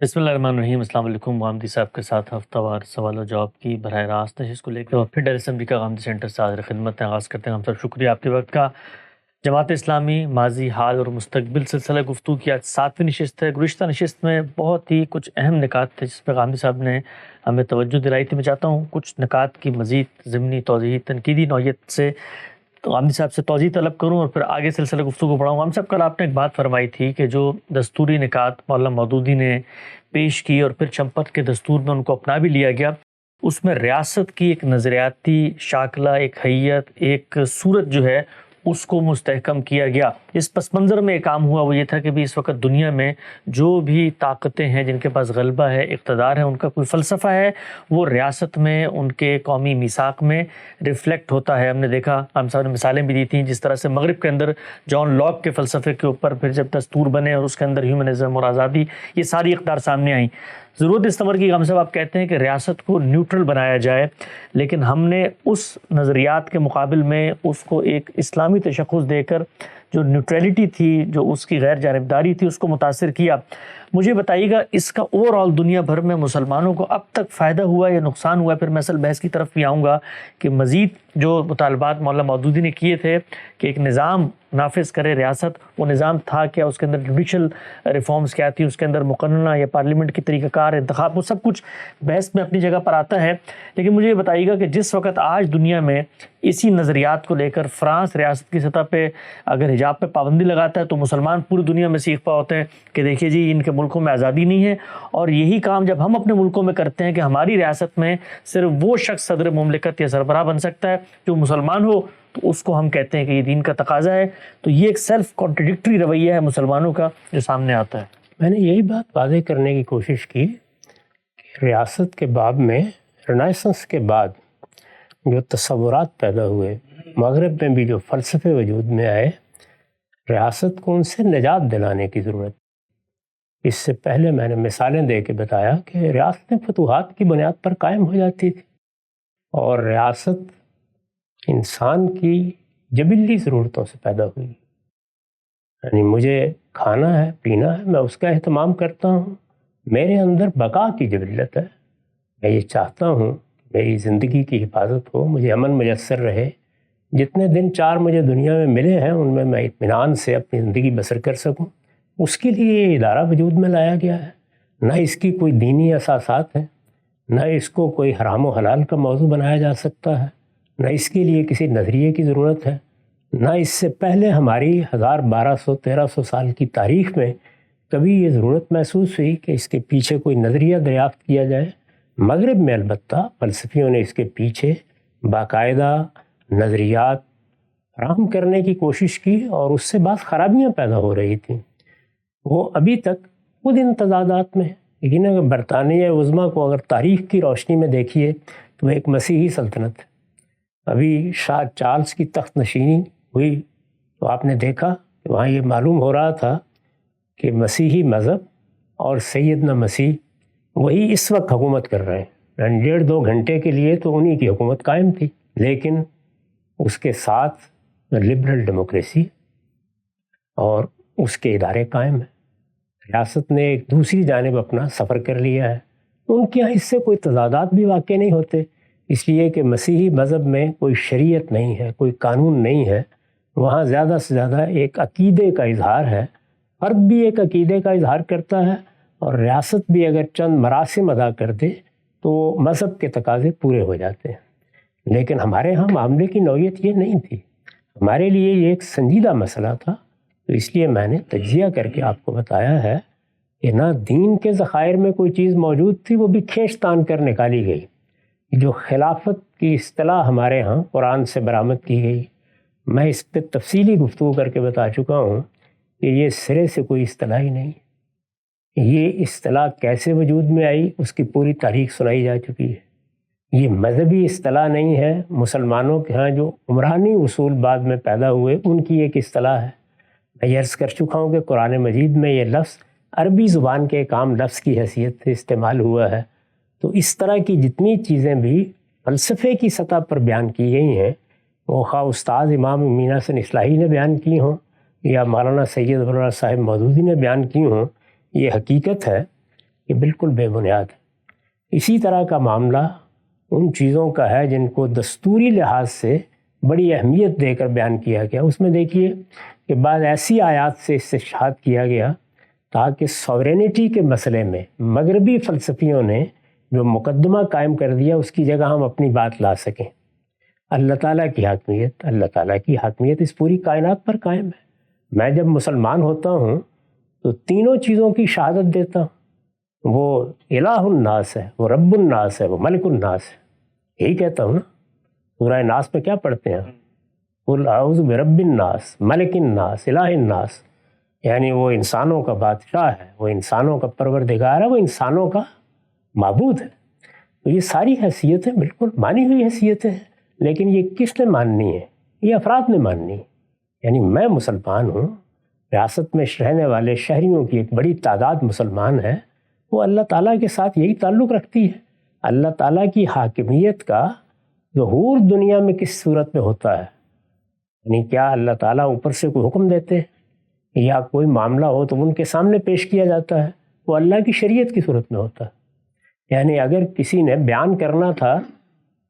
بسم اللہ الرحمن الرحیم۔ السلام علیکم۔ غامدی صاحب کے ساتھ ہفتہ وار سوال و جواب کی براہ راست نشست کو لے کر اور پھر ڈیل اسمبلی کا غامدی سینٹر سے حاضر خدمت ہے۔ آغاز کرتے ہیں ہم سب شکریہ آپ کے وقت کا۔ جماعت اسلامی ماضی، حال اور مستقبل سلسلہ گفتگو کی آج 7ویں نشست ہے۔ گزشتہ نشست میں بہت ہی کچھ اہم نکات تھے جس پہ غامدی صاحب نے ہمیں توجہ دلائی تھی۔ میں چاہتا ہوں کچھ نکات کی مزید ضمنی توضیحی تنقیدی نوعیت سے تو غامدی صاحب سے توضیح طلب کروں اور پھر آگے سلسلہ گفتگو کو بڑھاؤں۔ غامدی صاحب کل آپ نے ایک بات فرمائی تھی کہ جو دستوری نکات مولانا مودودی نے پیش کی اور پھر چمپت کے دستور میں ان کو اپنا بھی لیا گیا، اس میں ریاست کی ایک نظریاتی شاکلہ، ایک حیت، ایک صورت جو ہے اس کو مستحکم کیا گیا۔ اس پس منظر میں ایک کام ہوا، وہ یہ تھا کہ بھی اس وقت دنیا میں جو بھی طاقتیں ہیں جن کے پاس غلبہ ہے، اقتدار ہے، ان کا کوئی فلسفہ ہے، وہ ریاست میں ان کے قومی میثاق میں ریفلیکٹ ہوتا ہے۔ ہم نے دیکھا، ہم صاحب نے مثالیں بھی دی تھیں، جس طرح سے مغرب کے اندر جان لاک کے فلسفے کے اوپر پھر جب دستور بنے اور اس کے اندر ہیومنزم اور آزادی، یہ ساری اقدار سامنے آئیں۔ ضرورت اس طور کی غم صاحب آپ کہتے ہیں کہ ریاست کو نیوٹرل بنایا جائے، لیکن ہم نے اس نظریات کے مقابل میں اس کو ایک اسلامی تشخص دے کر جو نیوٹرلٹی تھی، جو اس کی غیر جانبداری تھی، اس کو متاثر کیا۔ مجھے بتائیے گا اس کا اوور آل دنیا بھر میں مسلمانوں کو اب تک فائدہ ہوا یا نقصان ہوا ہے؟ پھر میں اصل بحث کی طرف بھی آؤں گا کہ مزید جو مطالبات مولانا مودودی نے کیے تھے کہ ایک نظام نافذ کرے ریاست، وہ نظام تھا کیا، اس کے اندر جوڈیشل ریفارمز کیا تھی، اس کے اندر مقننہ یا پارلیمنٹ کی طریقہ کار، انتخاب، وہ سب کچھ بحث میں اپنی جگہ پر آتا ہے۔ لیکن مجھے یہ بتائیے گا کہ جس وقت آج دنیا میں اسی نظریات کو لے کر فرانس ریاست کی سطح پہ اگر حجاب پہ پابندی لگاتا ہے تو مسلمان پوری دنیا میں سیکھ پا ہوتے ہیں کہ دیکھیے جی ان کے ملکوں میں آزادی نہیں ہے، اور یہی کام جب ہم اپنے ملکوں میں کرتے ہیں کہ ہماری ریاست میں صرف وہ شخص صدر مملکت یا سربراہ بن سکتا ہے جو مسلمان ہو، تو اس کو ہم کہتے ہیں کہ یہ دین کا تقاضا ہے۔ تو یہ ایک سیلف کانٹرڈکٹری رویہ ہے مسلمانوں کا جو سامنے آتا ہے۔ میں نے یہی بات واضح کرنے کی کوشش کی کہ ریاست کے باب میں رنائسنس کے بعد جو تصورات پیدا ہوئے، مغرب میں بھی جو فلسفے وجود میں آئے، ریاست کو ان سے نجات دلانے کی ضرورت۔ اس سے پہلے میں نے مثالیں دے کے بتایا کہ ریاستیں فتوحات کی بنیاد پر قائم ہو جاتی تھی، اور ریاست انسان کی جبلی ضرورتوں سے پیدا ہوئی۔ یعنی مجھے کھانا ہے، پینا ہے، میں اس کا اہتمام کرتا ہوں، میرے اندر بقا کی جبلت ہے، میں یہ چاہتا ہوں میری زندگی کی حفاظت ہو، مجھے امن میسر رہے، جتنے دن 4 مجھے دنیا میں ملے ہیں ان میں اطمینان سے اپنی زندگی بسر کر سکوں، اس کے لیے یہ ادارہ وجود میں لایا گیا ہے۔ نہ اس کی کوئی دینی اساسات ہیں، نہ اس کو کوئی حرام و حلال کا موضوع بنایا جا سکتا ہے، نہ اس کے لیے کسی نظریے کی ضرورت ہے، نہ اس سے پہلے ہماری 1200-1300 سال کی تاریخ میں کبھی یہ ضرورت محسوس ہوئی کہ اس کے پیچھے کوئی نظریہ دریافت کیا جائے۔ مغرب میں البتہ فلسفیوں نے اس کے پیچھے باقاعدہ نظریات فراہم کرنے کی کوشش کی، اور اس سے بعض خرابیاں پیدا ہو رہی تھیں۔ وہ ابھی تک خود ان تضادات میں ہے۔ لیکن اگر برطانیہ عظمیٰ کو اگر تاریخ کی روشنی میں دیکھیے تو ایک مسیحی سلطنت ہے۔ ابھی شاہ چارلس کی تخت نشینی ہوئی تو آپ نے دیکھا کہ وہاں یہ معلوم ہو رہا تھا کہ مسیحی مذہب اور سیدنا مسیح وہی اس وقت حکومت کر رہے ہیں۔ 1.5-2 گھنٹے کے لیے تو انہی کی حکومت قائم تھی، لیکن اس کے ساتھ لبرل ڈیموکریسی اور اس کے ادارے قائم ہیں۔ ریاست نے ایک دوسری جانب اپنا سفر کر لیا ہے۔ ان کے یہاں اس سے کوئی تضادات بھی واقع نہیں ہوتے، اس لیے کہ مسیحی مذہب میں کوئی شریعت نہیں ہے، کوئی قانون نہیں ہے، وہاں زیادہ سے زیادہ ایک عقیدے کا اظہار ہے، فرد بھی ایک عقیدے کا اظہار کرتا ہے، اور ریاست بھی اگر چند مراسم ادا کر دے تو مذہب کے تقاضے پورے ہو جاتے ہیں۔ لیکن ہمارے ہاں معاملے کی نوعیت یہ نہیں تھی، ہمارے لیے یہ ایک سنجیدہ مسئلہ تھا، تو اس لیے میں نے تجزیہ کر کے آپ کو بتایا ہے کہ نہ دین کے ذخائر میں کوئی چیز موجود تھی، وہ بھی کھینچ تان کر نکالی گئی۔ جو خلافت کی اصطلاح ہمارے ہاں قرآن سے برآمد کی گئی، میں اس پہ تفصیلی گفتگو کر کے بتا چکا ہوں کہ یہ سرے سے کوئی اصطلاح ہی نہیں۔ یہ اصطلاح کیسے وجود میں آئی اس کی پوری تاریخ سنائی جا چکی ہے۔ یہ مذہبی اصطلاح نہیں ہے، مسلمانوں کے ہاں جو عمرانی اصول بعد میں پیدا ہوئے ان کی ایک اصطلاح ہے۔ میں یہ عرض کر چکا ہوں کہ قرآن مجید میں یہ لفظ عربی زبان کے ایک عام لفظ کی حیثیت سے استعمال ہوا ہے۔ تو اس طرح کی جتنی چیزیں بھی فلسفے کی سطح پر بیان کی گئی ہیں، وہ خواہ استاد امام امین حسن اصلاحی نے بیان کی ہوں یا مولانا سید ابوالفضل صاحب مودودی نے بیان کی ہوں، یہ حقیقت ہے یہ بالکل بے بنیاد ہے۔ اسی طرح کا معاملہ ان چیزوں کا ہے جن کو دستوری لحاظ سے بڑی اہمیت دے کر بیان کیا گیا۔ اس میں دیکھیے کہ بعض ایسی آیات سے استشہاد کیا گیا تاکہ سوورینٹی کے مسئلے میں مغربی فلسفیوں نے جو مقدمہ قائم کر دیا اس کی جگہ ہم اپنی بات لا سکیں۔ اللہ تعالیٰ کی حاکمیت اس پوری کائنات پر قائم ہے۔ میں جب مسلمان ہوتا ہوں تو تینوں چیزوں کی شہادت دیتا ہوں، وہ الہ الناس ہے، وہ رب الناس ہے، وہ ملک الناس ہے، یہی کہتا ہوں نا۔ سورہ ناس میں کیا پڑھتے ہیں؟ قل اعوذ برب الناس ملک الناس الہ الناس، یعنی وہ انسانوں کا بادشاہ ہے، وہ انسانوں کا پروردگار ہے، وہ انسانوں کا معبود ہے۔ تو یہ ساری حیثیتیں بالکل مانی ہوئی حیثیتیں ہیں، لیکن یہ کس نے ماننی ہے؟ یہ افراد نے ماننی ہے۔ یعنی میں مسلمان ہوں، ریاست میں رہنے والے شہریوں کی ایک بڑی تعداد مسلمان ہے، وہ اللہ تعالیٰ کے ساتھ یہی تعلق رکھتی ہے۔ اللہ تعالیٰ کی حاکمیت کا ظہور دنیا میں کس صورت میں ہوتا ہے؟ یعنی کیا اللہ تعالیٰ اوپر سے کوئی حکم دیتے ہیں یا کوئی معاملہ ہو تو ان کے سامنے پیش کیا جاتا ہے؟ وہ اللہ کی شریعت کی صورت میں ہوتا ہے۔ یعنی اگر کسی نے بیان کرنا تھا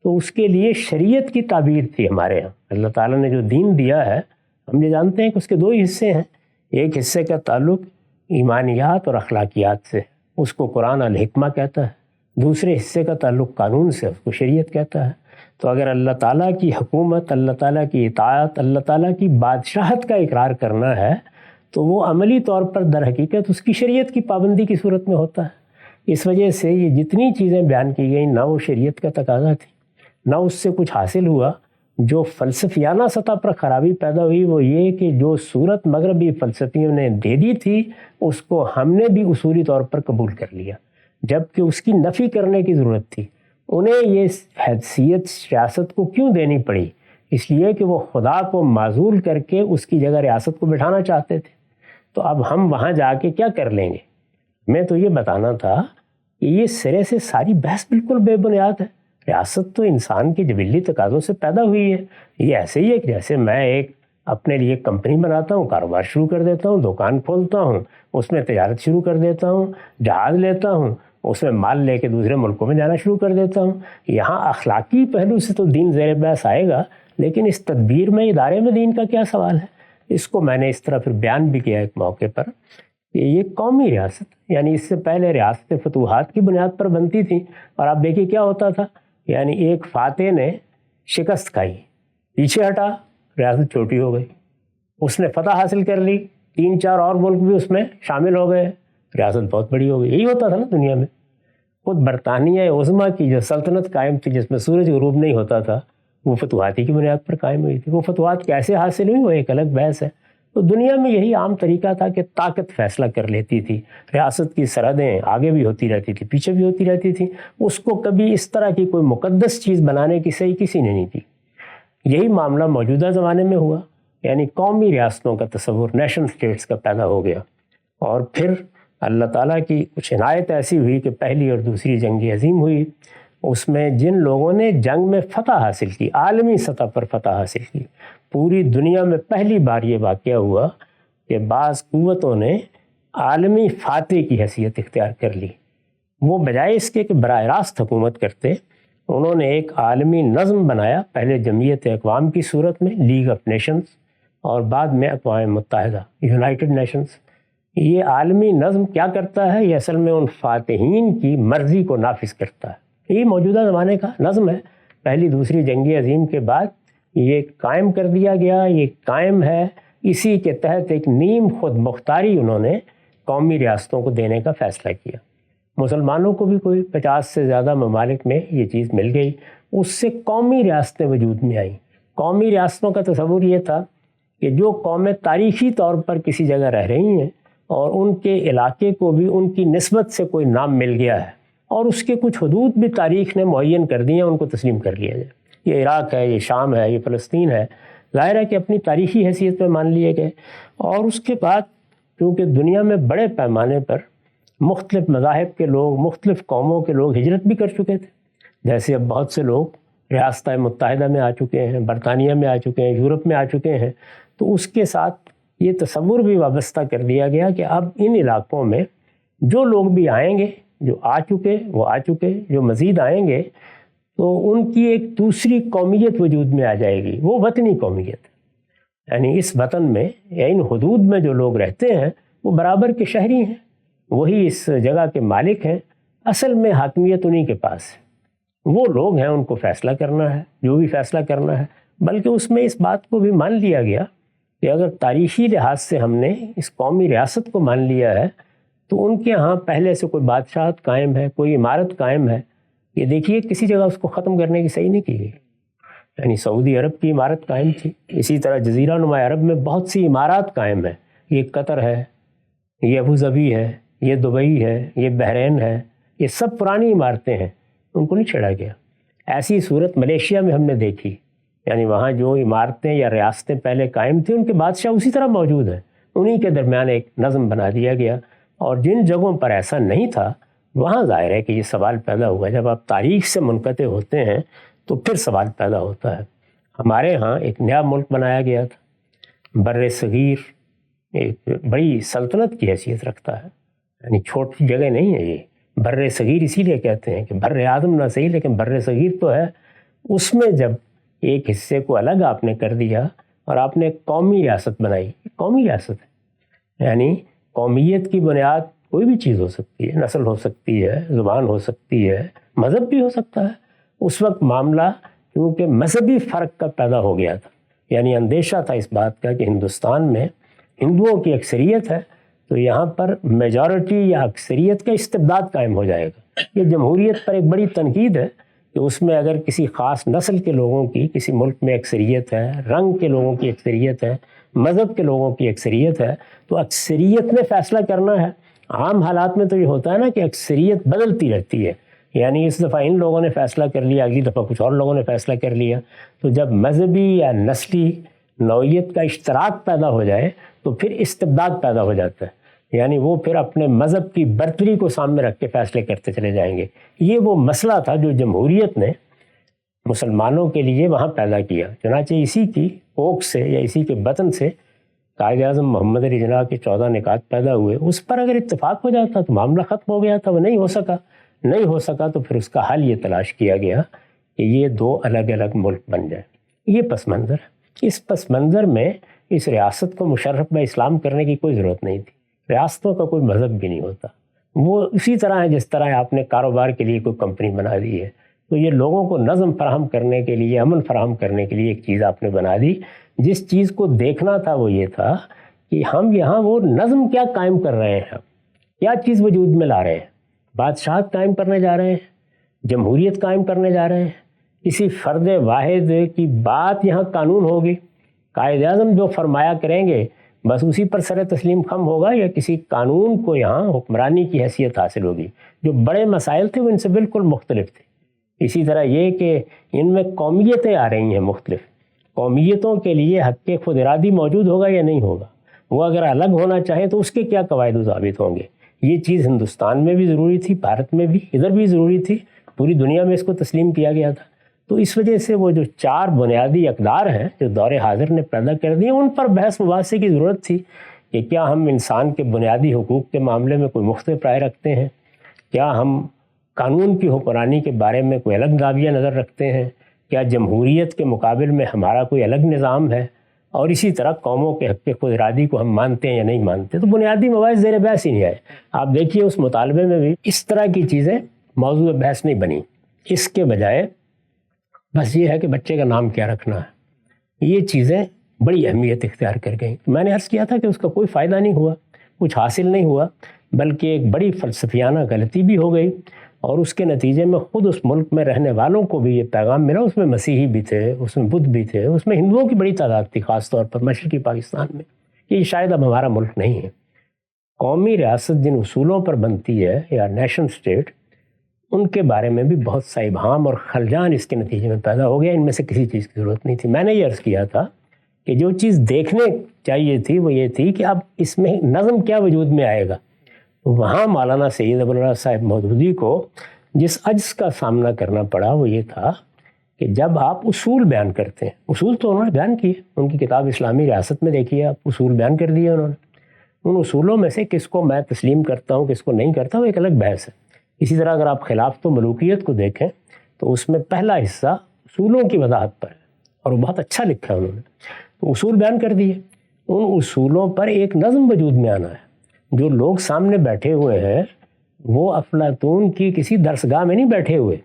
تو اس کے لیے شریعت کی تعبیر تھی ہمارے ہاں۔ اللہ تعالیٰ نے جو دین دیا ہے ہم یہ جانتے ہیں کہ اس کے دو ہی حصے ہیں، ایک حصے کا تعلق ایمانیات اور اخلاقیات سے، اس کو قرآن الحکمہ کہتا ہے، دوسرے حصے کا تعلق قانون سے، اس کو شریعت کہتا ہے۔ تو اگر اللہ تعالیٰ کی حکومت، اللہ تعالیٰ کی اطاعت، اللہ تعالیٰ کی بادشاہت کا اقرار کرنا ہے تو وہ عملی طور پر در حقیقت اس کی شریعت کی پابندی کی صورت میں ہوتا ہے۔ اس وجہ سے یہ جتنی چیزیں بیان کی گئیں نہ وہ شریعت کا تقاضا تھی، نہ اس سے کچھ حاصل ہوا۔ جو فلسفیانہ سطح پر خرابی پیدا ہوئی وہ یہ کہ جو صورت مغربی فلسفیوں نے دے دی تھی اس کو ہم نے بھی اصولی طور پر قبول کر لیا، جبکہ اس کی نفی کرنے کی ضرورت تھی۔ انہیں یہ حیثیت ریاست کو کیوں دینی پڑی؟ اس لیے کہ وہ خدا کو معزول کر کے اس کی جگہ ریاست کو بٹھانا چاہتے تھے۔ تو اب ہم وہاں جا کے کیا کر لیں گے؟ میں تو یہ بتانا تھا کہ یہ سرے سے ساری بحث بالکل بے بنیاد ہے۔ ریاست تو انسان کے جبلی تقاضوں سے پیدا ہوئی ہے۔ یہ ایسے ہی ہے کہ جیسے میں ایک اپنے لیے کمپنی بناتا ہوں، کاروبار شروع کر دیتا ہوں، دکان کھولتا ہوں، اس میں تجارت شروع کر دیتا ہوں، جہاز لیتا ہوں، اس میں مال لے کے دوسرے ملکوں میں جانا شروع کر دیتا ہوں۔ یہاں اخلاقی پہلو سے تو دین زیر بحث آئے گا، لیکن اس تدبیر میں، ادارے میں دین کا کیا سوال ہے؟ اس کو میں نے اس طرح پھر بیان بھی کیا ایک موقع پر کہ یہ قومی ریاست، یعنی اس سے پہلے ریاستیں فتوحات کی بنیاد پر بنتی تھیں، اور آپ دیکھیے کیا ہوتا تھا، یعنی ایک فاتح نے شکست کھائی، پیچھے ہٹا، ریاست چھوٹی ہو گئی، اس نے فتح حاصل کر لی، 3-4 اور ملک بھی اس میں شامل ہو گئے، ریاست بہت بڑی ہو گئی۔ یہی ہوتا تھا نا دنیا میں۔ خود برطانیہ عظمیٰ کی جو سلطنت قائم تھی جس میں سورج غروب نہیں ہوتا تھا، وہ فتوحاتی کی بنیاد پر قائم ہوئی تھی۔ وہ فتوحات کیسے حاصل ہوئی وہ ایک الگ بحث ہے۔ تو دنیا میں یہی عام طریقہ تھا کہ طاقت فیصلہ کر لیتی تھی، ریاست کی سرحدیں آگے بھی ہوتی رہتی تھی، پیچھے بھی ہوتی رہتی تھی، اس کو کبھی اس طرح کی کوئی مقدس چیز بنانے کی صحیح کسی نے نہیں تھی۔ یہی معاملہ موجودہ زمانے میں ہوا، یعنی قومی ریاستوں کا تصور، نیشن اسٹیٹس کا پیدا ہو گیا، اور پھر اللہ تعالیٰ کی کچھ عنایت ایسی ہوئی کہ پہلی اور دوسری جنگ عظیم ہوئی۔ اس میں جن لوگوں نے جنگ میں فتح حاصل کی، عالمی سطح پر فتح حاصل کی، پوری دنیا میں پہلی بار یہ واقعہ ہوا کہ بعض قوتوں نے عالمی فاتح کی حیثیت اختیار کر لی۔ وہ بجائے اس کے کہ براہ راست حکومت کرتے، انہوں نے ایک عالمی نظم بنایا، پہلے جمعیت اقوام کی صورت میں، لیگ آف نیشنز، اور بعد میں اقوام متحدہ، یونائٹڈ نیشنز۔ یہ عالمی نظم کیا کرتا ہے؟ یہ اصل میں ان فاتحین کی مرضی کو نافذ کرتا ہے۔ یہ موجودہ زمانے کا نظم ہے۔ پہلی دوسری جنگ عظیم کے بعد یہ قائم کر دیا گیا، یہ قائم ہے۔ اسی کے تحت ایک نیم خود مختاری انہوں نے قومی ریاستوں کو دینے کا فیصلہ کیا۔ مسلمانوں کو بھی کوئی 50 سے زیادہ ممالک میں یہ چیز مل گئی، اس سے قومی ریاستیں وجود میں آئیں۔ قومی ریاستوں کا تصور یہ تھا کہ جو قومیں تاریخی طور پر کسی جگہ رہ رہی ہیں اور ان کے علاقے کو بھی ان کی نسبت سے کوئی نام مل گیا ہے اور اس کے کچھ حدود بھی تاریخ نے معین کر دی ہیں، ان کو تسلیم کر لیا جائے۔ یہ عراق ہے، یہ شام ہے، یہ فلسطین ہے، ظاہر ہے کہ اپنی تاریخی حیثیت میں مان لیے گئے۔ اور اس کے بعد کیونکہ دنیا میں بڑے پیمانے پر مختلف مذاہب کے لوگ، مختلف قوموں کے لوگ ہجرت بھی کر چکے تھے، جیسے اب بہت سے لوگ ریاستہ متحدہ میں آ چکے ہیں، برطانیہ میں آ چکے ہیں، یورپ میں آ چکے ہیں، تو اس کے ساتھ یہ تصور بھی وابستہ کر دیا گیا کہ اب ان علاقوں میں جو لوگ بھی آئیں گے جو آ چکے وہ آ چکے، جو مزید آئیں گے تو ان کی ایک دوسری قومیت وجود میں آ جائے گی، وہ وطنی قومیت، یعنی اس وطن میں یا ان حدود میں جو لوگ رہتے ہیں وہ برابر کے شہری ہیں، وہی اس جگہ کے مالک ہیں، اصل میں حاکمیت انہی کے پاس ہے، وہ لوگ ہیں، ان کو فیصلہ کرنا ہے جو بھی فیصلہ کرنا ہے۔ بلکہ اس میں اس بات کو بھی مان لیا گیا کہ اگر تاریخی لحاظ سے ہم نے اس قومی ریاست کو مان لیا ہے تو ان کے ہاں پہلے سے کوئی بادشاہت قائم ہے، کوئی عمارت قائم ہے، یہ دیکھیے کسی جگہ اس کو ختم کرنے کی صحیح نہیں کی گئی، یعنی سعودی عرب کی عمارت قائم تھی، اسی طرح جزیرہ نما عرب میں بہت سی عمارات قائم ہیں، یہ قطر ہے، یہ ابوظبی ہے، یہ دبئی ہے، یہ بحرین ہے، یہ سب پرانی عمارتیں ہیں، ان کو نہیں چھیڑا گیا۔ ایسی صورت ملیشیا میں ہم نے دیکھی، یعنی وہاں جو عمارتیں یا ریاستیں پہلے قائم تھیں ان کے بادشاہ اسی طرح موجود ہیں، انہی کے درمیان ایک نظم بنا دیا گیا، اور جن جگہوں پر ایسا نہیں تھا وہاں ظاہر ہے کہ یہ سوال پیدا ہوا۔ جب آپ تاریخ سے منقطع ہوتے ہیں تو پھر سوال پیدا ہوتا ہے۔ ہمارے ہاں ایک نیا ملک بنایا گیا تھا، بر صغیر ایک بڑی سلطنت کی حیثیت رکھتا ہے، یعنی چھوٹی جگہ نہیں ہے یہ، بر صغیر اسی لیے کہتے ہیں کہ بر اعظم نہ صحیح لیکن بر صغیر تو ہے۔ اس میں جب ایک حصے کو الگ آپ نے کر دیا اور آپ نے قومی ریاست بنائی، قومی ریاست ہے، یعنی قومیت کی بنیاد کوئی بھی چیز ہو سکتی ہے، نسل ہو سکتی ہے، زبان ہو سکتی ہے، مذہب بھی ہو سکتا ہے۔ اس وقت معاملہ کیونکہ مذہبی فرق کا پیدا ہو گیا تھا، یعنی اندیشہ تھا اس بات کا کہ ہندوستان میں ہندوؤں کی اکثریت ہے تو یہاں پر میجورٹی یا اکثریت کا استبداد قائم ہو جائے گا۔ یہ جمہوریت پر ایک بڑی تنقید ہے کہ اس میں اگر کسی خاص نسل کے لوگوں کی کسی ملک میں اکثریت ہے، رنگ کے لوگوں کی اکثریت ہے، مذہب کے لوگوں کی اکثریت ہے تو اکثریت نے فیصلہ کرنا ہے۔ عام حالات میں تو یہ ہوتا ہے نا کہ اکثریت بدلتی رہتی ہے، یعنی اس دفعہ ان لوگوں نے فیصلہ کر لیا، اگلی دفعہ کچھ اور لوگوں نے فیصلہ کر لیا، تو جب مذہبی یا نسلی نوعیت کا اشتراک پیدا ہو جائے تو پھر استبداد پیدا ہو جاتا ہے، یعنی وہ پھر اپنے مذہب کی برتری کو سامنے رکھ کے فیصلے کرتے چلے جائیں گے۔ یہ وہ مسئلہ تھا جو جمہوریت نے مسلمانوں کے لیے وہاں پیدا کیا، چنانچہ اسی کی کوکھ سے یا اسی کے بطن سے قائد اعظم محمد علی جناح کے 14 نکات پیدا ہوئے۔ اس پر اگر اتفاق ہو جاتا تو معاملہ ختم ہو گیا تھا، وہ نہیں ہو سکا تو پھر اس کا حل یہ تلاش کیا گیا کہ یہ دو الگ الگ ملک بن جائیں۔ یہ پس منظر ہے۔ اس پس منظر میں اس ریاست کو مشرف با اسلام کرنے کی کوئی ضرورت نہیں تھی، ریاستوں کا کوئی مذہب بھی نہیں ہوتا، وہ اسی طرح ہے جس طرح آپ نے کاروبار کے لیے کوئی کمپنی بنا دی ہے، تو یہ لوگوں کو نظم فراہم کرنے کے لیے، امن فراہم کرنے کے لیے ایک چیز آپ نے بنا دی۔ جس چیز کو دیکھنا تھا وہ یہ تھا کہ ہم یہاں وہ نظم کیا قائم کر رہے ہیں، کیا چیز وجود میں لا رہے ہیں، بادشاہت قائم کرنے جا رہے ہیں، جمہوریت قائم کرنے جا رہے ہیں، کسی فرد واحد کی بات یہاں قانون ہوگی، قائد اعظم جو فرمایا کریں گے بس اسی پر سر تسلیم خم ہوگا، یا کسی قانون کو یہاں حکمرانی کی حیثیت حاصل ہوگی۔ جو بڑے مسائل تھے وہ ان سے بالکل مختلف تھے۔ اسی طرح یہ کہ ان میں قومیتیں آ رہی ہیں مختلف، قومیتوں کے لیے حق خود ارادی موجود ہوگا یا نہیں ہوگا، وہ اگر الگ ہونا چاہیں تو اس کے کیا قواعد و ضابط ہوں گے۔ یہ چیز ہندوستان میں بھی ضروری تھی، بھارت میں بھی، ادھر بھی ضروری تھی، پوری دنیا میں اس کو تسلیم کیا گیا تھا۔ تو اس وجہ سے وہ جو 4 بنیادی اقدار ہیں جو دور حاضر نے پیدا کر دی، ان پر بحث مباحثے کی ضرورت تھی کہ کیا ہم انسان کے بنیادی حقوق کے معاملے میں کوئی مختلف رائے رکھتے ہیں، کیا ہم قانون کی حکمرانی کے بارے میں کوئی الگ دعویہ نظر رکھتے ہیں، کیا جمہوریت کے مقابل میں ہمارا کوئی الگ نظام ہے، اور اسی طرح قوموں کے حق خود ارادی کو ہم مانتے ہیں یا نہیں مانتے۔ تو بنیادی مباحث زیر بحث ہی نہیں آئے۔ آپ دیکھیے اس مطالبے میں بھی اس طرح کی چیزیں موضوع بحث نہیں بنی، اس کے بجائے بس یہ ہے کہ بچے کا نام کیا رکھنا ہے، یہ چیزیں بڑی اہمیت اختیار کر گئیں۔ میں نے عرض کیا تھا کہ اس کا کوئی فائدہ نہیں ہوا، کچھ حاصل نہیں ہوا، بلکہ ایک بڑی فلسفیانہ غلطی بھی ہو گئی، اور اس کے نتیجے میں خود اس ملک میں رہنے والوں کو بھی یہ پیغام ملا، اس میں مسیحی بھی تھے، اس میں بدھ بھی تھے، اس میں ہندوؤں کی بڑی تعداد تھی، خاص طور پر مشرقی پاکستان میں، کہ یہ شاید اب ہمارا ملک نہیں ہے۔ قومی ریاست جن اصولوں پر بنتی ہے یا نیشن سٹیٹ، ان کے بارے میں بھی بہت سا ابہام اور خلجان اس کے نتیجے میں پیدا ہو گیا۔ ان میں سے کسی چیز کی ضرورت نہیں تھی۔ میں نے یہ عرض کیا تھا کہ جو چیز دیکھنے چاہیے تھی وہ یہ تھی کہ اب اس میں نظم کیا وجود میں آئے گا۔ وہاں مولانا سید ابوالفضل صاحب مودودی کو جس عجز کا سامنا کرنا پڑا وہ یہ تھا کہ جب آپ اصول بیان کرتے ہیں، اصول تو انہوں نے بیان کیے، ان کی کتاب اسلامی ریاست میں دیکھیے آپ، اصول بیان کر دیے انہوں نے۔ ان اصولوں میں سے کس کو میں تسلیم کرتا ہوں کس کو نہیں کرتا ہوں ایک الگ بحث ہے، اسی طرح اگر آپ خلافت و ملوکیت کو دیکھیں تو اس میں پہلا حصہ اصولوں کی وضاحت پر ہے، اور وہ بہت اچھا لکھا ہے انہوں نے. تو اصول بیان کر دیے، ان اصولوں پر ایک نظم وجود میں آنا ہے. جو لوگ سامنے بیٹھے ہوئے ہیں وہ افلاطون کی کسی درسگاہ میں نہیں بیٹھے ہوئے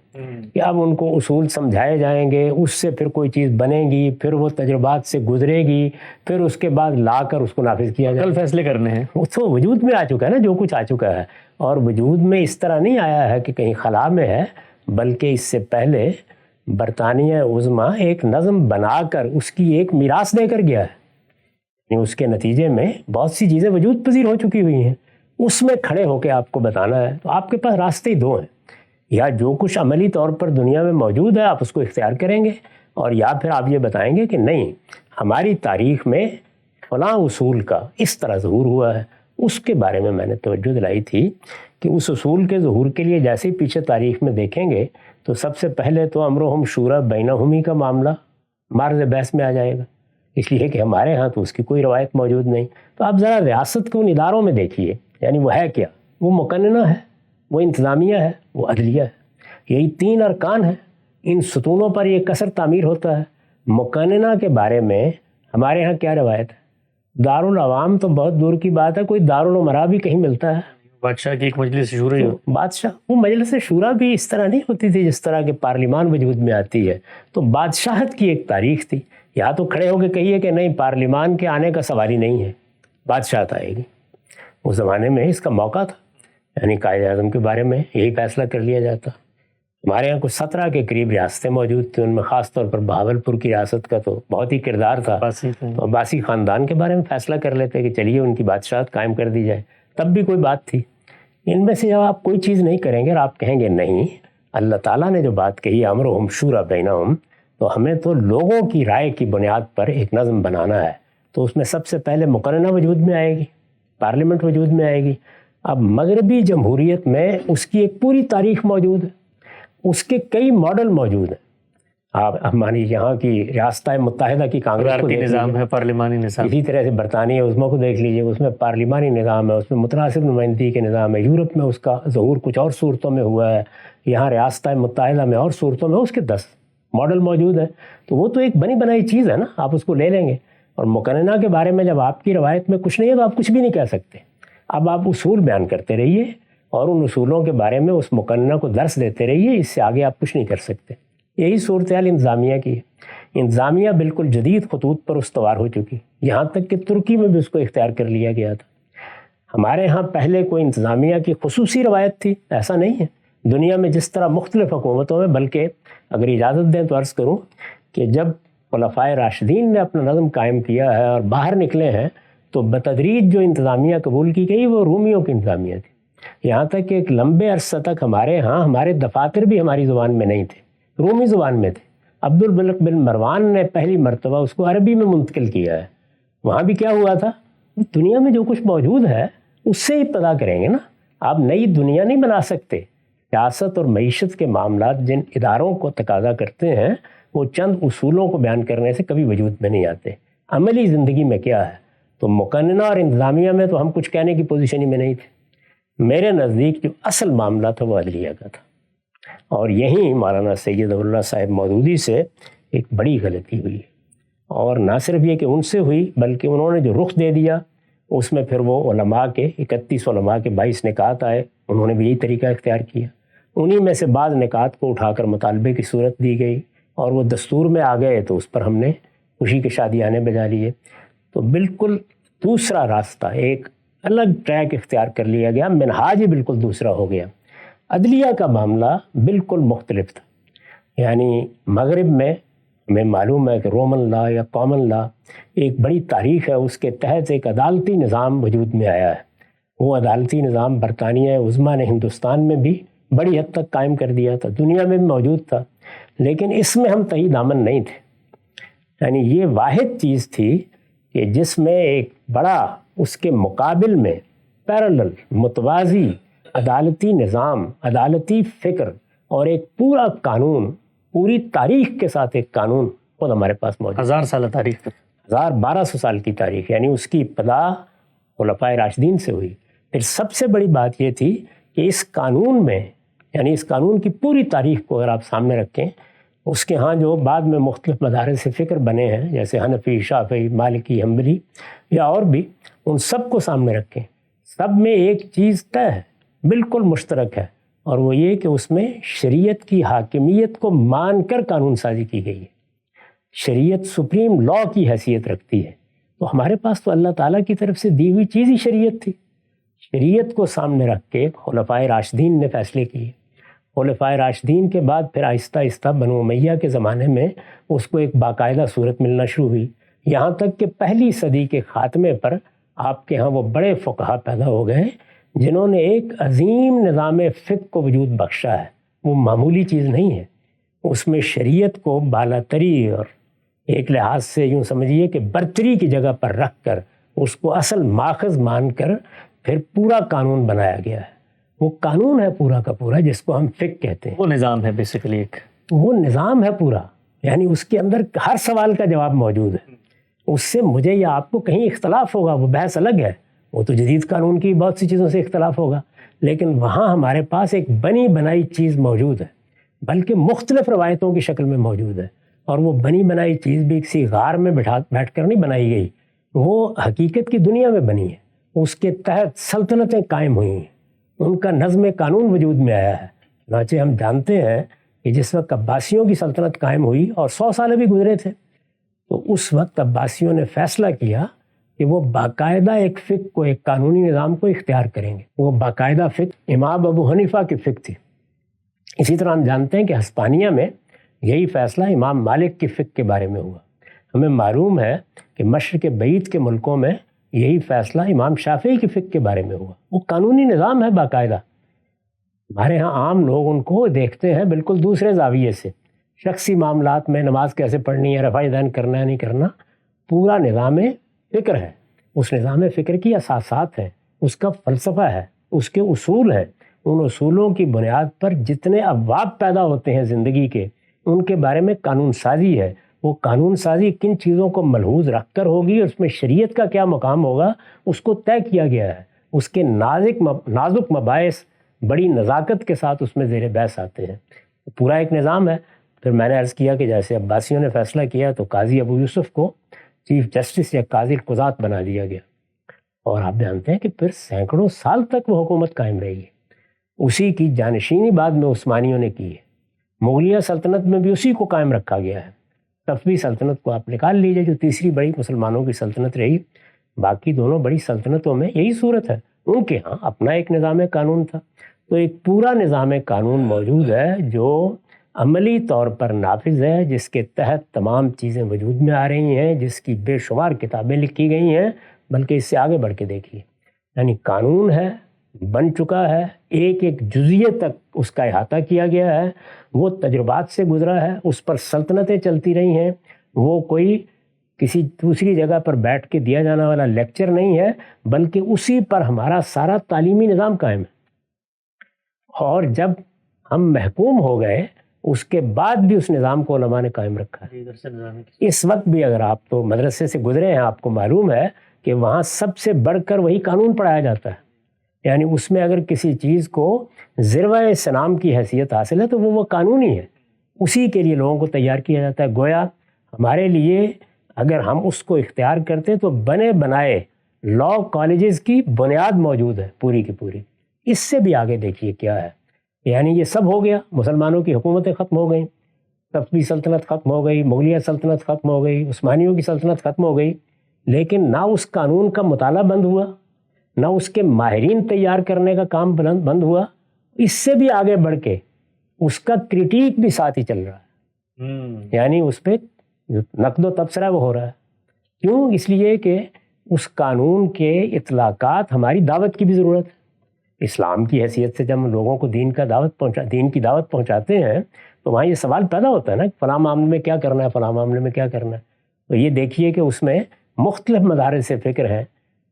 کہ اب ان کو اصول سمجھائے جائیں گے، اس سے پھر کوئی چیز بنے گی، پھر وہ تجربات سے گزرے گی، پھر اس کے بعد لا کر اس کو نافذ کیا جائے. کل فیصلے کرنے ہیں. وہ تو وجود میں آ چکا ہے نا، جو کچھ آ چکا ہے. اور وجود میں اس طرح نہیں آیا ہے کہ کہیں خلا میں ہے، بلکہ اس سے پہلے برطانیہ عظمیٰ ایک نظم بنا کر اس کی ایک میراث دے کر گیا ہے. اس کے نتیجے میں بہت سی چیزیں وجود پذیر ہو چکی ہوئی ہیں. اس میں کھڑے ہو کے آپ کو بتانا ہے تو آپ کے پاس راستے ہی دو ہیں. یا جو کچھ عملی طور پر دنیا میں موجود ہے آپ اس کو اختیار کریں گے، اور یا پھر آپ یہ بتائیں گے کہ نہیں، ہماری تاریخ میں فلاں اصول کا اس طرح ظہور ہوا ہے. اس کے بارے میں نے توجہ دلائی تھی کہ اس اصول کے ظہور کے لیے جیسے ہی پیچھے تاریخ میں دیکھیں گے تو سب سے پہلے تو امرہم شورا بینہم ہی کا معاملہ مارز بحث میں آ جائے گا، اس لیے کہ ہمارے ہاں تو اس کی کوئی روایت موجود نہیں. تو آپ ذرا ریاست کے ان اداروں میں دیکھیے، یعنی وہ ہے کیا؟ وہ مقننہ ہے، وہ انتظامیہ ہے، وہ عدلیہ ہے. یہی تین ارکان ہیں. ان ستونوں پر یہ کثر تعمیر ہوتا ہے. مقننہ کے بارے میں ہمارے ہاں کیا روایت ہے؟ دارالعوام تو بہت دور کی بات ہے، کوئی دارالامراء بھی کہیں ملتا ہے. بادشاہ کی ایک مجلس شورا ہو. بادشاہ، وہ مجلس شورا بھی اس طرح نہیں ہوتی تھی جس طرح کہ پارلیمان وجود میں آتی ہے. تو بادشاہت کی ایک تاریخ تھی. یا تو کھڑے ہو کے کہیے کہ نہیں، پارلیمان کے آنے کا سوال ہی نہیں ہے، بادشاہت آئے گی. اس زمانے میں اس کا موقع تھا، یعنی قائد اعظم کے بارے میں یہی فیصلہ کر لیا جاتا. ہمارے یہاں کچھ 17 کے قریب ریاستیں موجود تھیں، ان میں خاص طور پر بہاولپور کی ریاست کا تو بہت ہی کردار تھا. تو عباسی خاندان کے بارے میں فیصلہ کر لیتے کہ چلیے ان کی بادشاہت قائم کر دی جائے، تب بھی کوئی بات تھی. ان میں سے جب آپ کوئی چیز نہیں کریں گے اور آپ کہیں گے نہیں، اللہ تعالیٰ نے جو بات کہی امرہم شورا بینہم، تو ہمیں تو لوگوں کی رائے کی بنیاد پر ایک نظم بنانا ہے. تو اس میں سب سے پہلے مقننہ وجود میں آئے گی، پارلیمنٹ وجود میں آئے گی. اب مغربی جمہوریت میں اس کی ایک پوری تاریخ موجود ہے، اس کے کئی ماڈل موجود ہیں. آپ ہماری یہاں کی ریاستہائے متحدہ کی کانگریس کو دیکھ نظام ہے، پارلیمانی نظام. اسی طرح سے برطانیہ عظمیٰ کو دیکھ لیجیے، اس میں پارلیمانی نظام ہے، اس میں متناسب نمائندگی کے نظام ہے. یورپ میں اس کا ظہور کچھ اور صورتوں میں ہوا ہے، یہاں ریاستہائے متحدہ میں اور صورتوں میں اس کے 10 ماڈل موجود ہیں. تو وہ تو ایک بنی بنائی چیز ہے نا، آپ اس کو لے لیں گے. اور مقننہ کے بارے میں جب آپ کی روایت میں کچھ نہیں ہے تو آپ کچھ بھی نہیں کہہ سکتے. اب آپ اصول بیان کرتے رہیے اور ان اصولوں کے بارے میں اس مقننہ کو درس دیتے رہیے، اس سے آگے آپ کچھ نہیں کر سکتے. یہی صورتحال انتظامیہ کی ہے. انتظامیہ بالکل جدید خطوط پر استوار ہو چکی، یہاں تک کہ ترکی میں بھی اس کو اختیار کر لیا گیا تھا. ہمارے ہاں پہلے کوئی انتظامیہ کی خصوصی روایت تھی ایسا نہیں ہے. دنیا میں جس طرح مختلف حکومتوں میں، بلکہ اگر اجازت دیں تو عرض کروں کہ جب خلفائے راشدین نے اپنا نظم قائم کیا ہے اور باہر نکلے ہیں تو بتدریج جو انتظامیہ قبول کی گئی وہ رومیوں کی انتظامیہ تھی. یہاں تک کہ ایک لمبے عرصہ تک ہمارے ہاں ہمارے دفاتر بھی ہماری زبان میں نہیں تھے، رومی زبان میں تھے. عبد الملک بن مروان نے پہلی مرتبہ اس کو عربی میں منتقل کیا ہے. وہاں بھی کیا ہوا تھا؟ دنیا میں جو کچھ موجود ہے اس سے ہی پتہ کریں گے نا. آپ نئی دنیا نہیں بنا سکتے. سیاست اور معیشت کے معاملات جن اداروں کو تقاضا کرتے ہیں وہ چند اصولوں کو بیان کرنے سے کبھی وجود میں نہیں آتے. عملی زندگی میں کیا ہے؟ تو مقننہ اور انتظامیہ میں تو ہم کچھ کہنے کی پوزیشن ہی میں نہیں تھے. میرے نزدیک جو اصل معاملہ تھا وہ عدلیہ کا تھا، اور یہیں مولانا سید اللہ صاحب مودودی سے ایک بڑی غلطی ہوئی. اور نہ صرف یہ کہ ان سے ہوئی، بلکہ انہوں نے جو رخ دے دیا اس میں پھر وہ علماء کے 31 علماء کے 22 نکات آئے، انہوں نے بھی یہی طریقہ اختیار کیا. انہی میں سے بعض نکات کو اٹھا کر مطالبے کی صورت دی گئی اور وہ دستور میں آ گئے تو اس پر ہم نے خوشی کے شادیانے بجا لیے. تو بالکل دوسرا راستہ، ایک الگ ٹریک اختیار کر لیا گیا، منہاج ہی بالکل دوسرا ہو گیا. عدلیہ کا معاملہ بالکل مختلف تھا. یعنی مغرب میں ہمیں معلوم ہے کہ رومن لا یا کامن لا ایک بڑی تاریخ ہے، اس کے تحت ایک عدالتی نظام وجود میں آیا ہے. وہ عدالتی نظام برطانیہ عظمیٰ نے ہندوستان میں بھی بڑی حد تک قائم کر دیا تھا، دنیا میں بھی موجود تھا، لیکن اس میں ہم تہی دامن نہیں تھے. یعنی یہ واحد چیز تھی کہ جس میں ایک بڑا اس کے مقابل میں پیرالل متوازی عدالتی نظام، عدالتی فکر اور ایک پورا قانون، پوری تاریخ کے ساتھ ایک قانون خود ہمارے پاس موجود. 1000 سالہ تاریخ، 1200 سال کی تاریخ. یعنی اس کی ابتدا خلفائے راشدین سے ہوئی. پھر سب سے بڑی بات یہ تھی کہ اس قانون میں یعنی اس قانون کی پوری تاریخ کو اگر آپ سامنے رکھیں، اس کے ہاں جو بعد میں مختلف مدارس فکر بنے ہیں جیسے حنفی، شافعی، مالکی، حنبلی یا اور بھی، ان سب کو سامنے رکھیں، سب میں ایک چیز طے ہے، بالکل مشترک ہے، اور وہ یہ کہ اس میں شریعت کی حاکمیت کو مان کر قانون سازی کی گئی ہے۔ شریعت سپریم لا کی حیثیت رکھتی ہے، تو ہمارے پاس تو اللہ تعالیٰ کی طرف سے دی ہوئی چیز ہی شریعت تھی۔ شریعت کو سامنے رکھ کے خلفائے راشدین نے فیصلے کیے۔ خلفائے راشدین کے بعد پھر آہستہ آہستہ بنو امیہ کے زمانے میں اس کو ایک باقاعدہ صورت ملنا شروع ہوئی، یہاں تک کہ پہلی صدی کے خاتمے پر آپ کے ہاں وہ بڑے فقہا پیدا ہو گئے جنہوں نے ایک عظیم نظام فقہ کو وجود بخشا ہے۔ وہ معمولی چیز نہیں ہے، اس میں شریعت کو بالاتری اور ایک لحاظ سے یوں سمجھیے کہ برتری کی جگہ پر رکھ کر اس کو اصل ماخذ مان کر پھر پورا قانون بنایا گیا ہے۔ وہ قانون ہے پورا کا پورا جس کو ہم فقہ کہتے ہیں، وہ نظام ہے بیسیکلی ایک، وہ نظام ہے پورا، یعنی اس کے اندر ہر سوال کا جواب موجود ہے۔ اس سے مجھے یا آپ کو کہیں اختلاف ہوگا، وہ بحث الگ ہے، وہ تو جدید قانون کی بہت سی چیزوں سے اختلاف ہوگا، لیکن وہاں ہمارے پاس ایک بنی بنائی چیز موجود ہے، بلکہ مختلف روایتوں کی شکل میں موجود ہے، اور وہ بنی بنائی چیز بھی کسی غار میں بیٹھ کر نہیں بنائی گئی، وہ حقیقت کی دنیا میں بنی ہے، اس کے تحت سلطنتیں قائم ہوئی ہیں، ان کا نظم قانون وجود میں آیا ہے۔ چنانچہ ہم جانتے ہیں کہ جس وقت عباسیوں کی سلطنت قائم ہوئی اور 100 سال بھی گزرے تھے، تو اس وقت عباسیوں نے فیصلہ کیا کہ وہ باقاعدہ ایک فقہ کو، ایک قانونی نظام کو اختیار کریں گے۔ وہ باقاعدہ فقہ امام ابو حنیفہ کی فقہ تھی۔ اسی طرح ہم جانتے ہیں کہ ہسپانیہ میں یہی فیصلہ امام مالک کی فقہ کے بارے میں ہوا۔ ہمیں معلوم ہے کہ مشرق بعید کے ملکوں میں یہی فیصلہ امام شافعی کی فقہ کے بارے میں ہوا۔ وہ قانونی نظام ہے باقاعدہ۔ ہمارے ہاں عام لوگ ان کو دیکھتے ہیں بالکل دوسرے زاویے سے، شخصی معاملات میں نماز کیسے پڑھنی ہے، رفع دین کرنا ہے نہیں کرنا، پورا نظام فکر ہے، اس نظام فکر کی اساسات ہیں، اس کا فلسفہ ہے، اس کے اصول ہیں، ان اصولوں کی بنیاد پر جتنے ابواب پیدا ہوتے ہیں زندگی کے، ان کے بارے میں قانون سازی ہے۔ وہ قانون سازی کن چیزوں کو ملحوظ رکھ کر ہوگی، اس میں شریعت کا کیا مقام ہوگا، اس کو طے کیا گیا ہے۔ اس کے نازک مباحث بڑی نزاکت کے ساتھ اس میں زیر بحث آتے ہیں، پورا ایک نظام ہے۔ پھر میں نے عرض کیا کہ جیسے عباسیوں نے فیصلہ کیا تو قاضی ابو یوسف کو چیف جسٹس یا قاضی القضات بنا دیا گیا، اور آپ جانتے ہیں کہ پھر سینکڑوں سال تک وہ حکومت قائم رہی ہے۔ اسی کی جانشینی بعد میں عثمانیوں نے کی ہے۔ مغلیہ سلطنت میں بھی اسی کو قائم رکھا گیا ہے۔ صفوی سلطنت کو آپ نکال لیجئے جو تیسری بڑی مسلمانوں کی سلطنت رہی، باقی دونوں بڑی سلطنتوں میں یہی صورت ہے، ان کے ہاں اپنا ایک نظام قانون تھا۔ تو ایک پورا نظام قانون موجود ہے جو عملی طور پر نافذ ہے، جس کے تحت تمام چیزیں وجود میں آ رہی ہیں، جس کی بے شمار کتابیں لکھی گئی ہیں، بلکہ اس سے آگے بڑھ کے دیکھیے، یعنی قانون ہے، بن چکا ہے، ایک ایک جزئیے تک اس کا احاطہ کیا گیا ہے، وہ تجربات سے گزرا ہے، اس پر سلطنتیں چلتی رہی ہیں، وہ کوئی کسی دوسری جگہ پر بیٹھ کے دیا جانا والا لیکچر نہیں ہے، بلکہ اسی پر ہمارا سارا تعلیمی نظام قائم ہے۔ اور جب ہم محکوم ہو گئے اس کے بعد بھی اس نظام کو علماء نے قائم رکھا ہے۔ اس وقت بھی اگر آپ تو مدرسے سے گزرے ہیں، آپ کو معلوم ہے کہ وہاں سب سے بڑھ کر وہی قانون پڑھایا جاتا ہے، یعنی اس میں اگر کسی چیز کو ذروۂ سنام کی حیثیت حاصل ہے تو وہ قانونی ہے، اسی کے لیے لوگوں کو تیار کیا جاتا ہے۔ گویا ہمارے لیے اگر ہم اس کو اختیار کرتے تو بنے بنائے لا کالجز کی بنیاد موجود ہے پوری کی پوری۔ اس سے بھی آگے دیکھیے کیا ہے، یعنی یہ سب ہو گیا، مسلمانوں کی حکومتیں ختم ہو گئیں، صفوی سلطنت ختم ہو گئی، مغلیہ سلطنت ختم ہو گئی، عثمانیوں کی سلطنت ختم ہو گئی، لیکن نہ اس قانون کا مطالعہ بند ہوا، نہ اس کے ماہرین تیار کرنے کا کام بند ہوا، اس سے بھی آگے بڑھ کے اس کا کرٹیک بھی ساتھ ہی چل رہا ہے، یعنی اس پہ نقد و تبصرہ وہ ہو رہا ہے۔ کیوں؟ اس لیے کہ اس قانون کے اطلاقات ہماری دعوت کی بھی ضرورت ہے۔ اسلام کی حیثیت سے جب ہم لوگوں کو دین کی دعوت پہنچاتے ہیں تو وہاں یہ سوال پیدا ہوتا ہے نا، فلاں معاملے میں کیا کرنا ہے، فلاں معاملے میں کیا کرنا ہے۔ تو یہ دیکھیے کہ اس میں مختلف مدارس فکر ہیں۔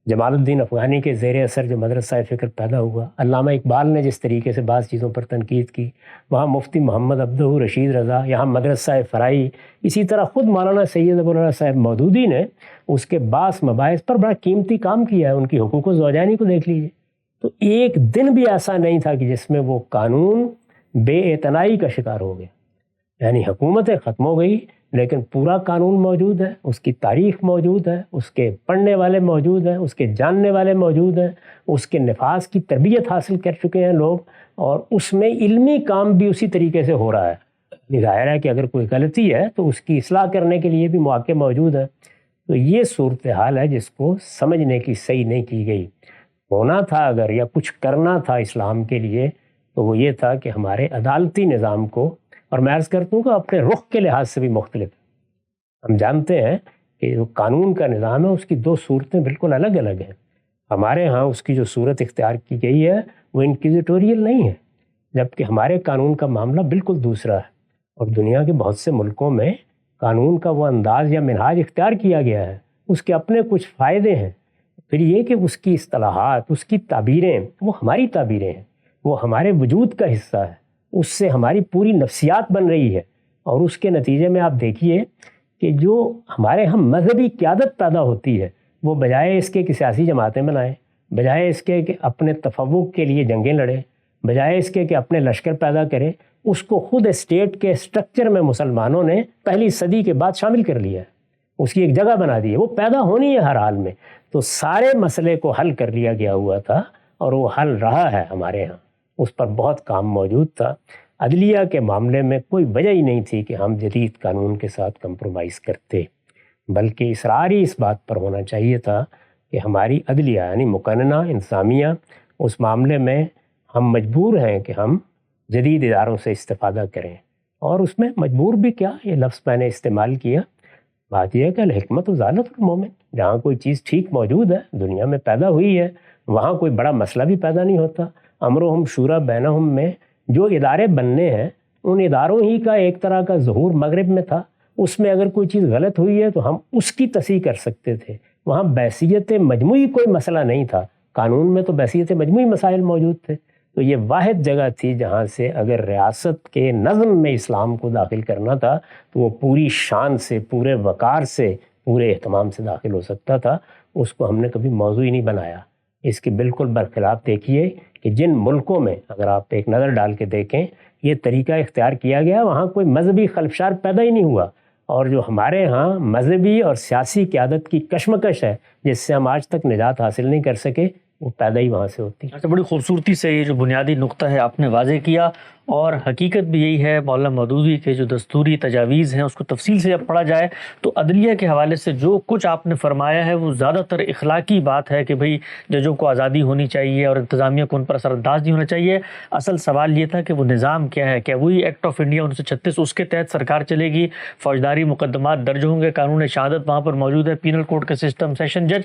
جمال الدین افغانی کے زیر اثر جو مدرسہ فکر پیدا ہوا، علامہ اقبال نے جس طریقے سے بعض چیزوں پر تنقید کی، وہاں مفتی محمد عبدہ رشید رضا، یہاں مدرسہ فرائی، اسی طرح خود مولانا سید ابو العلا صاحب مودودی نے اس کے بعض مباحث پر بڑا قیمتی کام کیا ہے۔ ان کی حقوق الزوجانی کو دیکھ لیجیے، تو ایک دن بھی ایسا نہیں تھا کہ جس میں وہ قانون بے اعتنائی کا شکار ہو گیا. یعنی حکومتیں ختم ہو گئی لیکن پورا قانون موجود ہے، اس کی تاریخ موجود ہے، اس کے پڑھنے والے موجود ہیں، اس کے جاننے والے موجود ہیں، اس کے نفاذ کی تربیت حاصل کر چکے ہیں لوگ، اور اس میں علمی کام بھی اسی طریقے سے ہو رہا ہے. ظاہر ہے کہ اگر کوئی غلطی ہے تو اس کی اصلاح کرنے کے لیے بھی مواقع موجود ہیں. تو یہ صورتحال ہے جس کو سمجھنے کی صحیح نہیں کی گئی. ہونا تھا اگر یا کچھ کرنا تھا اسلام کے لیے تو وہ یہ تھا کہ ہمارے عدالتی نظام کو، اور میں عرض کرتا ہوں کہ اپنے رخ کے لحاظ سے بھی مختلف. ہم جانتے ہیں کہ جو قانون کا نظام ہے اس کی دو صورتیں بالکل الگ الگ ہیں. ہمارے ہاں اس کی جو صورت اختیار کی گئی ہے وہ انکوزیٹوریل نہیں ہے، جبکہ ہمارے قانون کا معاملہ بالکل دوسرا ہے. اور دنیا کے بہت سے ملکوں میں قانون کا وہ انداز یا منہاج اختیار کیا گیا ہے، اس کے اپنے کچھ فائدے ہیں. پھر یہ کہ اس کی اصطلاحات، اس کی تعبیریں وہ ہماری تعبیریں ہیں، وہ ہمارے وجود کا حصہ ہے، اس سے ہماری پوری نفسیات بن رہی ہے. اور اس کے نتیجے میں آپ دیکھیے کہ جو ہمارے ہم مذہبی قیادت پیدا ہوتی ہے وہ بجائے اس کے کہ سیاسی جماعتیں بنائیں، بجائے اس کے کہ اپنے تفوق کے لیے جنگیں لڑے، بجائے اس کے کہ اپنے لشکر پیدا کرے، اس کو خود اسٹیٹ کے سٹرکچر میں مسلمانوں نے پہلی صدی کے بعد شامل کر لیا ہے، اس کی ایک جگہ بنا دی ہے. وہ پیدا ہونی ہے ہر حال میں. تو سارے مسئلے کو حل کر لیا گیا ہوا تھا اور وہ حل رہا ہے ہمارے ہاں. اس پر بہت کام موجود تھا. عدلیہ کے معاملے میں کوئی وجہ ہی نہیں تھی کہ ہم جدید قانون کے ساتھ کمپرومائز کرتے، بلکہ اصرار ہی اس بات پر ہونا چاہیے تھا کہ ہماری عدلیہ یعنی مقننہ انتظامیہ اس معاملے میں ہم مجبور ہیں کہ ہم جدید اداروں سے استفادہ کریں. اور اس میں مجبور بھی کیا، یہ لفظ میں نے استعمال کیا. بات یہ ہے کہ الحکمت ذالت المومن، جہاں کوئی چیز ٹھیک موجود ہے، دنیا میں پیدا ہوئی ہے، وہاں کوئی بڑا مسئلہ بھی پیدا نہیں ہوتا. امرہم شورا بینہم میں جو ادارے بننے ہیں ان اداروں ہی کا ایک طرح کا ظہور مغرب میں تھا. اس میں اگر کوئی چیز غلط ہوئی ہے تو ہم اس کی تصحیح کر سکتے تھے. وہاں بحثیت مجموعی کوئی مسئلہ نہیں تھا. قانون میں تو بحثیت مجموعی مسائل موجود تھے. تو یہ واحد جگہ تھی جہاں سے اگر ریاست کے نظم میں اسلام کو داخل کرنا تھا تو وہ پوری شان سے، پورے وقار سے، پورے اہتمام سے داخل ہو سکتا تھا. اس کو ہم نے کبھی موضوع ہی نہیں بنایا. اس کے بالکل برخلاف دیکھیے کہ جن ملکوں میں اگر آپ ایک نظر ڈال کے دیکھیں یہ طریقہ اختیار کیا گیا، وہاں کوئی مذہبی خلفشار پیدا ہی نہیں ہوا. اور جو ہمارے ہاں مذہبی اور سیاسی قیادت کی کشمکش ہے جس سے ہم آج تک نجات حاصل نہیں کر سکے، وہ پیدا ہی وہاں سے ہوتی. اچھا، بڑی خوبصورتی سے یہ جو بنیادی نقطہ ہے آپ نے واضح کیا، اور حقیقت بھی یہی ہے مولانا مودودی کے جو دستوری تجاویز ہیں اس کو تفصیل سے جب پڑھا جائے تو عدلیہ کے حوالے سے جو کچھ آپ نے فرمایا ہے وہ زیادہ تر اخلاقی بات ہے کہ بھئی ججوں کو آزادی ہونی چاہیے اور انتظامیہ کو ان پر اثر انداز نہیں ہونا چاہیے. اصل سوال یہ تھا کہ وہ نظام کیا ہے. کیا وہی ایکٹ آف انڈیا 1936 اس کے تحت سرکار چلے گی، فوجداری مقدمات درج ہوں گے، قانون شہادت وہاں پر موجود ہے، پینل کوڈ کا سسٹم، سیشن جج،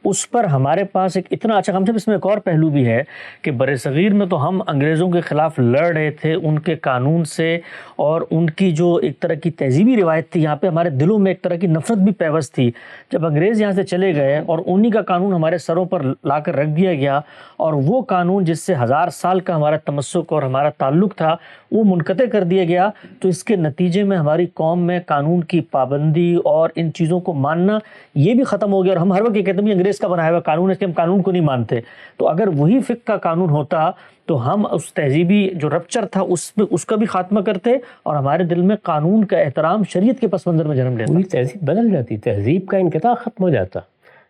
اس پر ہمارے پاس ایک اتنا اچھا کام. اس میں ایک اور پہلو بھی ہے کہ بر صغیر میں تو ہم انگریزوں کے خلاف لڑ رہے تھے ان کے قانون سے، اور ان کی جو ایک طرح کی تہذیبی روایت تھی، یہاں پہ ہمارے دلوں میں ایک طرح کی نفرت بھی پیوست تھی. جب انگریز یہاں سے چلے گئے اور انہی کا قانون ہمارے سروں پر لا کر رکھ دیا گیا، اور وہ قانون جس سے 1000 سال کا ہمارا تمسک اور ہمارا تعلق تھا وہ منقطع کر دیا گیا، تو اس کے نتیجے میں ہماری قوم میں قانون کی پابندی اور ان چیزوں کو ماننا یہ بھی ختم ہو گیا. اور ہم ہر وقت یہ کہتے ہیں انگریز کا بنایا ہوا قانون ہے اس کے ہم قانون کو نہیں مانتے. تو اگر وہی فقہ کا قانون ہوتا تو ہم اس تہذیبی جو رپچر تھا اس کا بھی خاتمہ کرتے اور ہمارے دل میں قانون کا احترام شریعت کے پس منظر میں جنم لیتا. پوری تہذیب بدل جاتی، تہذیب کا انقطاع ختم ہو جاتا.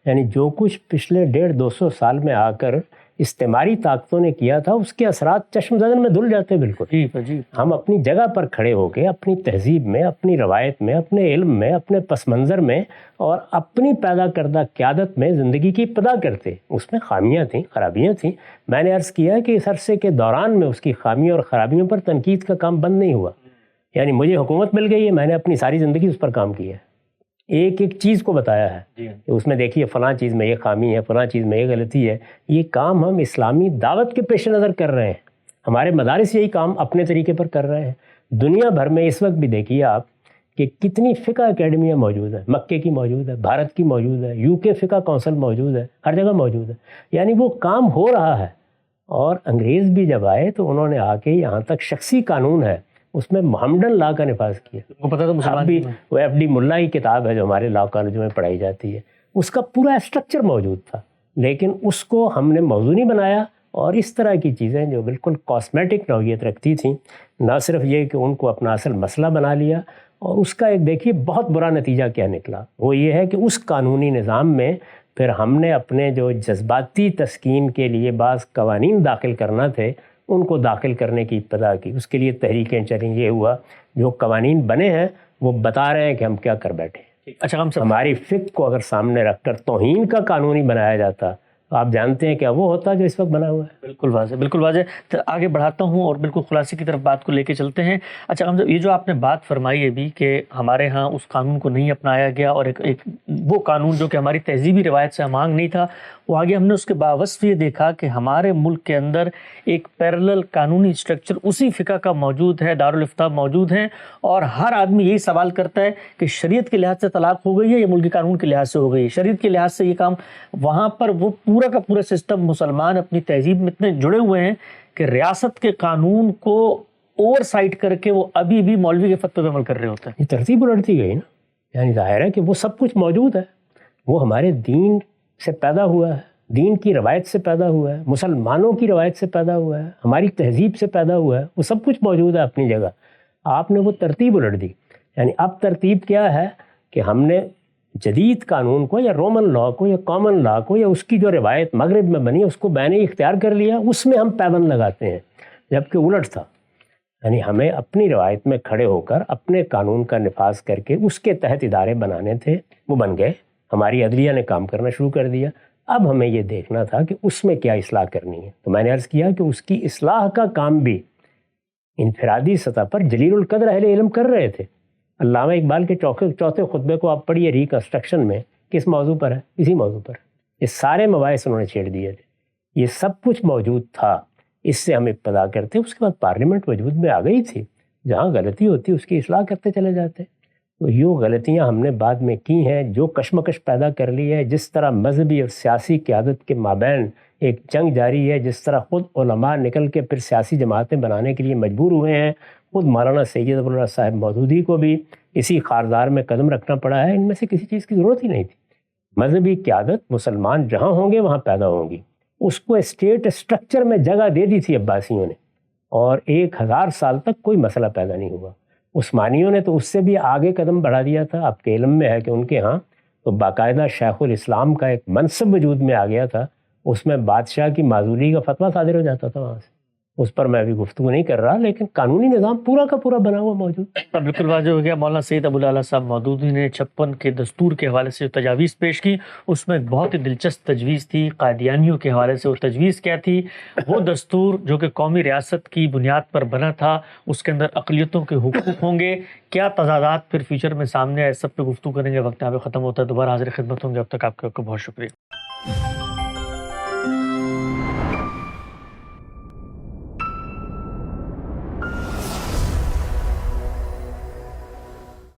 یعنی جو کچھ پچھلے 150-200 سال میں آ کر استعماری طاقتوں نے کیا تھا اس کے اثرات چشم زدن میں دھل جاتے بالکل. جی ہم اپنی جگہ پر کھڑے ہو کے اپنی تہذیب میں، اپنی روایت میں، اپنے علم میں، اپنے پس منظر میں اور اپنی پیدا کردہ قیادت میں زندگی کی ابتدا کرتے. اس میں خامیاں تھیں، خرابیاں تھیں. میں نے عرض کیا کہ اس عرصے کے دوران میں اس کی خامیوں اور خرابیوں پر تنقید کا کام بند نہیں ہوا. یعنی مجھے حکومت مل گئی ہے، میں نے اپنی ساری زندگی اس پر کام کیا ہے، ایک ایک چیز کو بتایا ہے کہ اس میں دیکھیے فلاں چیز میں یہ خامی ہے، فلاں چیز میں یہ غلطی ہے. یہ کام ہم اسلامی دعوت کے پیش نظر کر رہے ہیں. ہمارے مدارس یہی کام اپنے طریقے پر کر رہے ہیں. دنیا بھر میں اس وقت بھی دیکھیے آپ کہ کتنی فقہ اکیڈمیاں موجود ہیں. مکے کی موجود ہے، بھارت کی موجود ہے، UK فقہ کونسل موجود ہے، ہر جگہ موجود ہے. یعنی وہ کام ہو رہا ہے. اور انگریز بھی جب آئے تو انہوں نے آ کے یہاں تک شخصی قانون ہے اس میں محمدن لا کا نفاذ کیا. وہ پتہ تو اب بھی وہ FD ملا کی کتاب ہے جو ہمارے لا کالجوں میں پڑھائی جاتی ہے، اس کا پورا اسٹرکچر موجود تھا، لیکن اس کو ہم نے موضوع نہیں بنایا اور اس طرح کی چیزیں جو بالکل کاسمیٹک نوعیت رکھتی تھیں، نہ صرف یہ کہ ان کو اپنا اصل مسئلہ بنا لیا، اور اس کا ایک دیکھیے بہت برا نتیجہ کیا نکلا، وہ یہ ہے کہ اس قانونی نظام میں پھر ہم نے اپنے جو جذباتی تسکین کے لیے بعض قوانین داخل کرنا تھے ان کو داخل کرنے کی ابتدا کی، اس کے لیے تحریکیں چلیں، یہ ہوا جو قوانین بنے ہیں وہ بتا رہے ہیں کہ ہم کیا کر بیٹھے۔ اچھا ہم ہماری فقہ کو اگر سامنے رکھ کر توہین کا قانونی بنایا جاتا تو آپ جانتے ہیں کیا وہ ہوتا جو اس وقت بنا ہوا ہے۔ بالکل واضح، بالکل واضح۔ تو آگے بڑھاتا ہوں اور بالکل خلاصے کی طرف بات کو لے کے چلتے ہیں۔ اچھا ہم یہ جو آپ نے بات فرمائی ہے بھی کہ ہمارے ہاں اس قانون کو نہیں اپنایا گیا، اور ایک وہ قانون جو کہ ہماری تہذیبی روایت سے ہم آہنگ نہیں تھا، وہ آگے ہم نے اس کے باوصف یہ دیکھا کہ ہمارے ملک کے اندر ایک پیرلل قانونی اسٹرکچر اسی فقہ کا موجود ہے، دارالافتاء موجود ہیں، اور ہر آدمی یہی سوال کرتا ہے کہ شریعت کے لحاظ سے طلاق ہو گئی ہے یا ملکی قانون کے لحاظ سے ہو گئی ہے۔ شریعت کے لحاظ سے یہ کام، وہاں پر وہ پورا کا پورا سسٹم، مسلمان اپنی تہذیب میں اتنے جڑے ہوئے ہیں کہ ریاست کے قانون کو اوور سائٹ کر کے وہ ابھی بھی مولوی کے فتوے پہ عمل کر رہے ہوتے ہیں۔ یہ ترتیب الٹتی گئی نا، یعنی ظاہر ہے کہ وہ سب کچھ موجود ہے، وہ ہمارے دین سے پیدا ہوا ہے، دین کی روایت سے پیدا ہوا ہے، مسلمانوں کی روایت سے پیدا ہوا ہے، ہماری تہذیب سے پیدا ہوا ہے، وہ سب کچھ موجود ہے اپنی جگہ۔ آپ نے وہ ترتیب الٹ دی، یعنی اب ترتیب کیا ہے کہ ہم نے جدید قانون کو یا رومن لا کو یا کامن لا کو یا اس کی جو روایت مغرب میں بنی اس کو بینی اختیار کر لیا، اس میں ہم پابند لگاتے ہیں، جبکہ الٹ تھا۔ یعنی ہمیں اپنی روایت میں کھڑے ہو کر اپنے قانون کا نفاذ کر کے اس کے تحت ادارے بنانے تھے، وہ بن گئے، ہماری عدلیہ نے کام کرنا شروع کر دیا۔ اب ہمیں یہ دیکھنا تھا کہ اس میں کیا اصلاح کرنی ہے، تو میں نے عرض کیا کہ اس کی اصلاح کا کام بھی انفرادی سطح پر جلیل القدر اہل علم کر رہے تھے۔ علامہ اقبال کے چوتھے خطبے کو آپ پڑھیے ریکنسٹرکشن میں، کس موضوع پر ہے؟ اسی موضوع پر۔ یہ سارے مباحث انہوں نے چھیڑ دیے تھے، یہ سب کچھ موجود تھا، اس سے ہم ابتدا کرتے، اس کے بعد پارلیمنٹ وجود میں آ گئی تھی، جہاں غلطی ہوتی اس کی اصلاح کرتے چلے جاتے۔ تو یہ غلطیاں ہم نے بعد میں کی ہیں، جو کشمکش پیدا کر لی ہے، جس طرح مذہبی اور سیاسی قیادت کے مابین ایک جنگ جاری ہے، جس طرح خود علماء نکل کے پھر سیاسی جماعتیں بنانے کے لیے مجبور ہوئے ہیں، خود مولانا سید ابواللہ صاحب مودودی کو بھی اسی خاردار میں قدم رکھنا پڑا ہے۔ ان میں سے کسی چیز کی ضرورت ہی نہیں تھی۔ مذہبی قیادت مسلمان جہاں ہوں گے وہاں پیدا ہوں گی، اس کو اسٹیٹ اسٹرکچر میں جگہ دے دی تھی عباسیوں نے، اور 1000 سال تک کوئی مسئلہ پیدا نہیں ہوا۔ عثمانیوں نے تو اس سے بھی آگے قدم بڑھا دیا تھا۔ آپ کے علم میں ہے کہ ان کے ہاں تو باقاعدہ شیخ الاسلام کا ایک منصب وجود میں آ گیا تھا، اس میں بادشاہ کی معزولی کا فتویٰ صادر ہو جاتا تھا وہاں سے۔ اس پر میں ابھی گفتگو نہیں کر رہا، لیکن قانونی نظام پورا کا پورا بنا ہوا موجود۔ بالکل واضح ہو گیا۔ مولانا سید ابوالعلا صاحب مودودی نے 56 کے دستور کے حوالے سے جو تجاویز پیش کی، اس میں ایک بہت ہی دلچسپ تجویز تھی۔ قادیانیوں کے حوالے سے وہ تجویز کیا تھی؟ وہ دستور جو کہ قومی ریاست کی بنیاد پر بنا تھا، اس کے اندر اقلیتوں کے حقوق ہوں گے، کیا تضادات پھر فیوچر میں سامنے آئے، سب پہ گفتگو کریں گے۔ وقت یہاں پہ ختم ہوتا ہے، دوبارہ حاضر خدمت ہوں گے، اب تک آپ کا بہت شکریہ۔